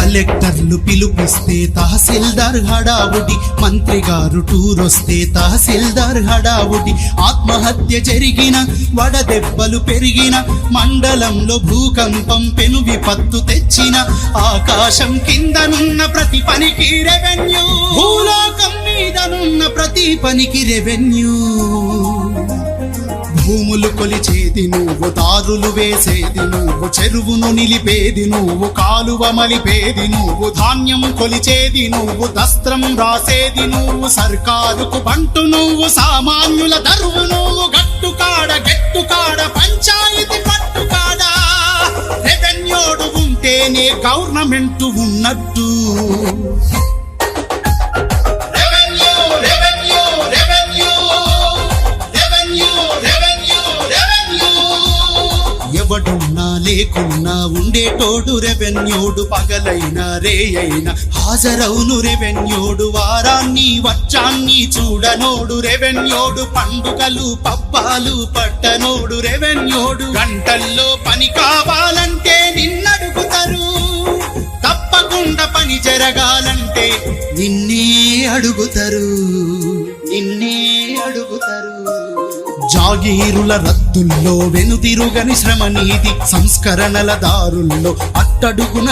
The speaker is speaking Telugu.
కలెక్టర్లు పిలుపిస్తే తహసీల్దార్ హడావుడి, మంత్రి గారు టూరొస్తే తహసీల్దార్ హడావుడి. ఆత్మహత్య జరిగిన, వడదెబ్బలు పెరిగిన, మండలంలో భూకంపం పెను విపత్తు తెచ్చిన, ఆకాశం కిందనున్న ప్రతి పనికి రెవెన్యూ, భూలోకం మీదనున్న ప్రతి పనికి రెవెన్యూ. భూములు కొలిచేది నువ్వు, దారులు వేసేది నువ్వు, చెరువును నిలిపేది నువ్వు, కాలువ మలిపేది నువ్వు, ధాన్యం కొలిచేది నువ్వు, దస్త్రం రాసేది నువ్వు, సర్కారుకు బంటు నువ్వు, సామాన్యుల దరువు నువ్వు, గట్టుకాడ పంచాయతీ పట్టుకాడ. రెవెన్యూడు ఉంటేనే గవర్నమెంట్ ఉన్నట్టు. ఎవడున్నా లేకున్నా ఉండేటోడు రెవెన్యూడు, పగలైనా రేయైనా హాజరవును రెవెన్యూడు, వారాన్ని వచ్చాన్ని చూడనోడు రెవెన్యూడు, పండుగలు పబ్బాలు పట్టనోడు రెవెన్యూడు. గంటల్లో పని కావాలంటే నిన్నడుగుతారు, తప్పకుండా పని జరగాలంటే నిన్నే అడుగుతారు. జాగీరుల రద్దుల్లో వెనుతిరుగని శ్రమ నీతి, సంస్కరణల దారుల్లో అట్టడుగున